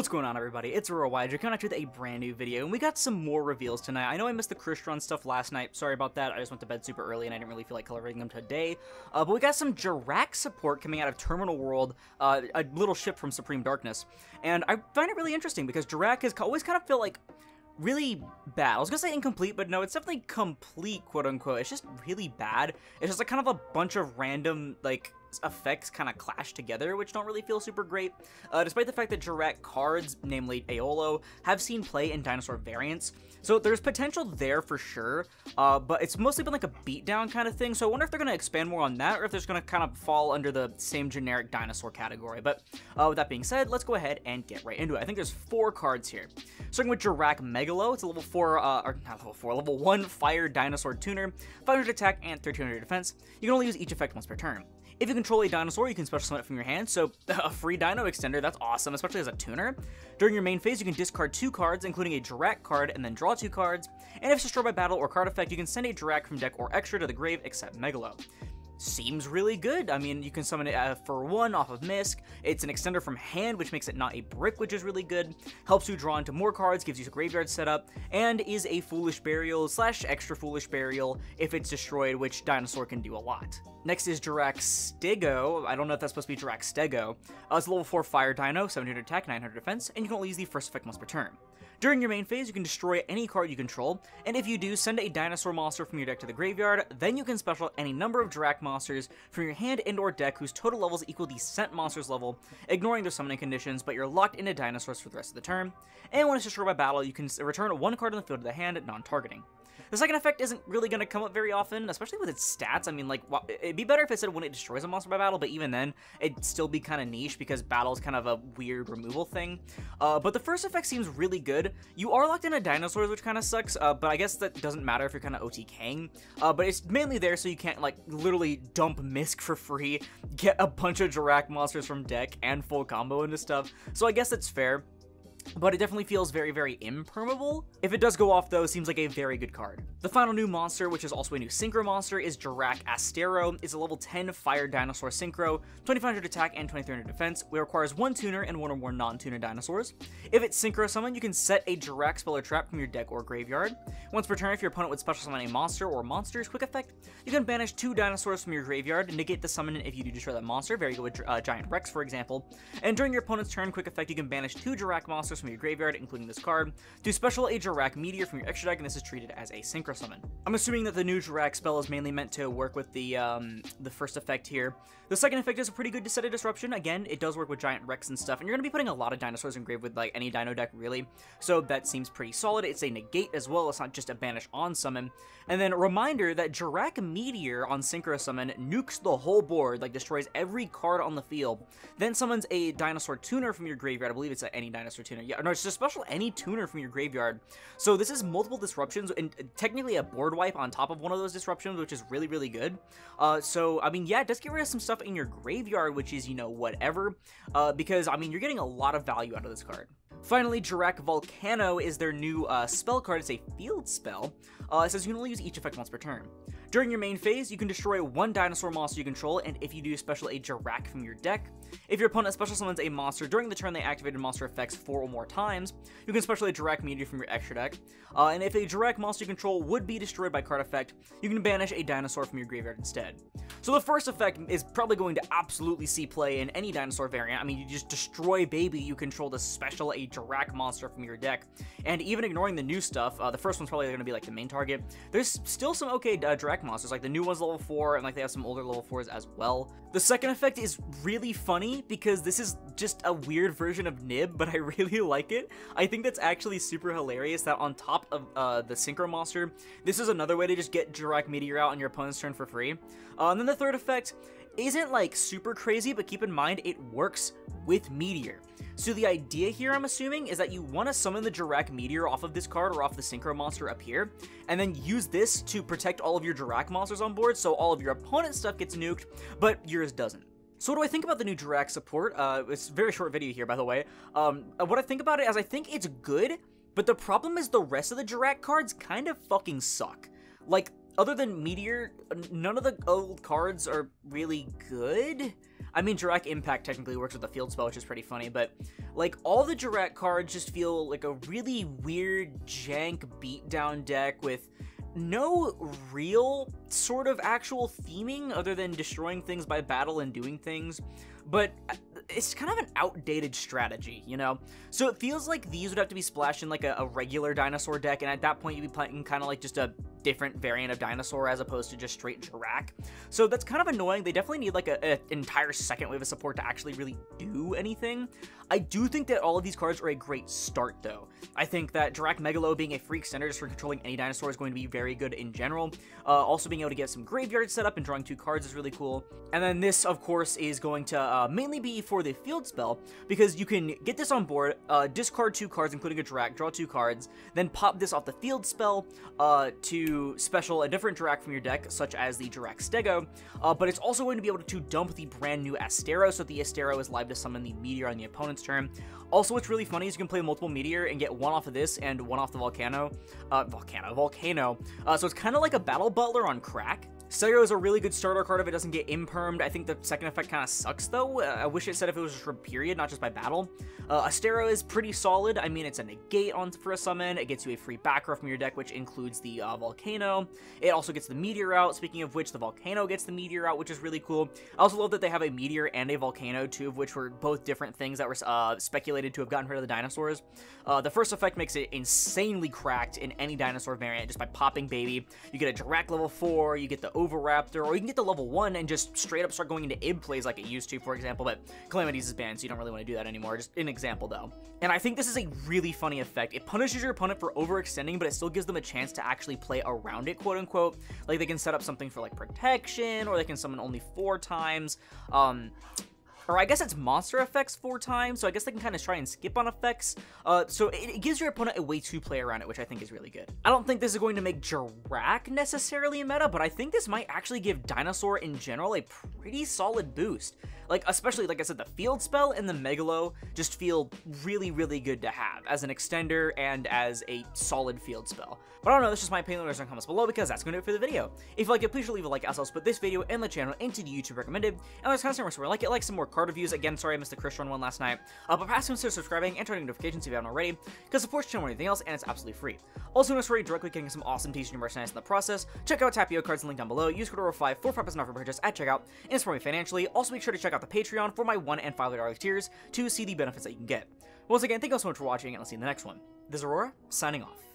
What's going on, everybody? It's Aurora coming at you with a brand new video, and we got some more reveals tonight. I know I missed the Crystron stuff last night. Sorry about that. I just went to bed super early, and I didn't really feel like coloring them today. But we got some Jurrac support coming out of Terminal World, a little ship from Supreme Darkness. And I find it really interesting because Jurrac has always kind of felt like really bad. I was gonna say incomplete, but no, it's definitely complete, quote-unquote. It's just really bad. It's just like kind of a bunch of random, like, effects kind of clash together, which don't really feel super great, despite the fact that Jurrac cards, namely Aolo, have seen play in dinosaur variants. So there's potential there for sure, but it's mostly been like a beatdown kind of thing, so I wonder if they're going to expand more on that, or if they're going to kind of fall under the same generic dinosaur category. But with that being said, let's go ahead and get right into it. I think there's 4 cards here. Starting with Jurrac Megalo, it's a level 4, or not level 4, level 1 fire dinosaur tuner, 500 attack and 1300 defense. You can only use each effect once per turn. If you control a dinosaur, you can special summon it from your hand, so a free dino extender, that's awesome, especially as a tuner. During your main phase, you can discard 2 cards, including a Jurrac card, and then draw 2 cards. And if it's destroyed by battle or card effect, you can send a Jurrac from deck or extra to the grave, except Megalo. Seems really good. I mean, you can summon it for 1 off of Misc. It's an extender from hand, which makes it not a brick, which is really good. Helps you draw into more cards, gives you a graveyard setup, and is a Foolish Burial / extra Foolish Burial if it's destroyed, which dinosaur can do a lot. Next is Jurrac Stego. I don't know if that's supposed to be Jurrac Stego. It's a level 4 fire dino, 700 attack, 900 defense, and you can only use the first effect once per turn. During your main phase, you can destroy any card you control, and if you do, send a dinosaur monster from your deck to the graveyard. Then you can special any number of Jurrac monsters from your hand and or deck whose total levels equal the sent monster's level, ignoring their summoning conditions, but you're locked into dinosaurs for the rest of the turn. And when it's destroyed by battle, you can return 1 card on the field to the hand, non-targeting. The second effect isn't really going to come up very often, especially with its stats. I mean, like, it'd be better if it said when it destroys a monster by battle, but even then, it'd still be kind of niche because battle is kind of a weird removal thing. But the first effect seems really good. You are locked into dinosaurs, which kind of sucks, but I guess that doesn't matter if you're kind of OTKing. But it's mainly there so you can't, like, literally dump Misc for free, get a bunch of Jurrac monsters from deck, and full combo into stuff. So I guess that's fair. But it definitely feels very, very impermeable. If it does go off, though, it seems like a very good card. The final new monster, which is also a new synchro monster, is Jurrac Astero. It's a level 10 fire dinosaur synchro, 2500 attack and 2300 defense. It requires 1 tuner and 1 or more non-tuner dinosaurs. If it's synchro summon, you can set a Jurrac spell or trap from your deck or graveyard. Once per turn, if your opponent would special summon a monster or monsters, quick effect, you can banish 2 dinosaurs from your graveyard and negate the summon if you do destroy that monster. Very good with Giant Rex, for example. And during your opponent's turn, quick effect, you can banish 2 Jurrac monsters from your graveyard, including this card. Do special a Jurrac Meteor from your extra deck, and this is treated as a synchro summon. I'm assuming that the new Jurrac spell is mainly meant to work with the first effect here. The second effect is a pretty good set of disruption. Again, it does work with Giant Rex and stuff, and you're going to be putting a lot of dinosaurs in grave with like any dino deck, really. So that seems pretty solid. It's a negate as well. It's not just a banish on summon. And then a reminder that Jurrac Meteor on synchro summon nukes the whole board, like destroys every card on the field. Then summons a dinosaur tuner from your graveyard. I believe it's any dinosaur tuner. Yeah, no, it's just special any tuner from your graveyard. So this is multiple disruptions and technically a board wipe on top of one of those disruptions, which is really, really good. So, I mean, yeah, it does get rid of some stuff in your graveyard, which is, you know, whatever, because, I mean, you're getting a lot of value out of this card. Finally, Jurrac Volcano is their new spell card. It's a field spell. It says you can only use each effect once per turn. During your main phase, you can destroy 1 dinosaur monster you control, and if you do special a Jurrac from your deck. If your opponent special summons a monster during the turn they activated monster effects 4 or more times, you can special a Jurrac Meteor from your extra deck. And if a Jurrac monster you control would be destroyed by card effect, you can banish a dinosaur from your graveyard instead. So the first effect is probably going to absolutely see play in any dinosaur variant. I mean, you just destroy baby, you control to special a Jurrac monster from your deck. And even ignoring the new stuff, the first one's probably going to be like the main target. There's still some okay Jurrac monsters, like the new one's level 4, and like they have some older level 4s as well. The second effect is really funny because this is just a weird version of Nib, but I really like it. I think that's actually super hilarious that on top of the synchro monster, this is another way to just get Jurrac Meteor out on your opponent's turn for free. And then the third effect isn't like super crazy, but keep in mind it works with Meteor. So the idea here, I'm assuming, is that you want to summon the Jurrac Meteor off of this card or off the synchro monster up here, and then use this to protect all of your Jurrac monsters on board, so all of your opponent's stuff gets nuked, but yours doesn't. So what do I think about the new Jurrac support? It's a very short video here, by the way. What I think about it is I think it's good, but the problem is the rest of the Jurrac cards kind of fucking suck. Like, other than Meteor, none of the old cards are really good. I mean, Jurrac Impact technically works with the field spell, which is pretty funny, but, like, all the Jurrac cards just feel like a really weird, jank beatdown deck with no real sort of actual theming other than destroying things by battle and doing things, but it's kind of an outdated strategy, you know? So it feels like these would have to be splashed in like a regular dinosaur deck, and at that point you'd be playing kind of like just a different variant of dinosaur as opposed to just straight Jurrac. So that's kind of annoying. They definitely need like an entire second wave of support to actually really do anything. I do think that all of these cards are a great start, though. I think that Jurrac Megalo being a free extender just for controlling any dinosaur is going to be very good in general. Also being able to get some graveyard set up and drawing 2 cards is really cool. And then this, of course, is going to mainly be for the field spell, because you can get this on board, discard 2 cards, including a Jurrac, draw 2 cards, then pop this off the field spell to special a different Jurrac from your deck, such as the Jurrac Stego, but it's also going to be able to dump the brand new Astero, so the Astero is live to summon the Meteor on the opponent's turn. Also, what's really funny is you can play multiple Meteor and get 1 off of this and 1 off the Volcano. So it's kind of like a Battle Butler on crack. Stego is a really good starter card if it doesn't get impermed. I think the second effect kind of sucks, though. I wish it said if it was just for period, not just by battle. Astero is pretty solid. I mean, it's a negate for a summon. It gets you a free back row from your deck, which includes the Volcano. It also gets the Meteor out. Speaking of which, the Volcano gets the Meteor out, which is really cool. I also love that they have a Meteor and a Volcano, 2 of which were both different things that were speculated to have gotten rid of the dinosaurs. The first effect makes it insanely cracked in any dinosaur variant just by popping baby. You get a Jurrac level 4, you get the Overraptor, or you can get the level 1 and just straight up start going into Ib plays like it used to, for example, but Calamities is banned, so you don't really want to do that anymore. Just an example, though. And I think this is a really funny effect. It punishes your opponent for overextending, but it still gives them a chance to actually play around it, quote unquote. Like, they can set up something for, like, protection, or they can summon only 4 times. Or I guess it's monster effects 4 times, so I guess they can kind of try and skip on effects. So it gives your opponent a way to play around it, which I think is really good. I don't think this is going to make Jurrac necessarily a meta, but I think this might actually give Dinosaur in general a pretty solid boost. Like, especially, like I said, the field spell and the Megalo just feel really, really good to have as an extender and as a solid field spell. But I don't know, that's just my opinion. Let me know in the comments below, because that's going to do it for the video. If you like it, please leave a like, as I'll put this video and the channel into the YouTube recommended. And there's kind of somewhere like some more card reviews. Again, sorry I missed the Christian one last night. But perhaps consider subscribing and turning notifications if you haven't already, because it supports the channel more than anything else, and it's absolutely free. Also, no worry, directly getting some awesome t-shirt merchandise in the process. Check out Tapio cards in the link down below. Use code Aurora5 for 5% off your purchase at checkout, and support me financially. Also, make sure to check out the Patreon for my $1 and $5 tiers to see the benefits that you can get. Once again, thank you all so much for watching, and I'll see you in the next one. This is Aurora, signing off.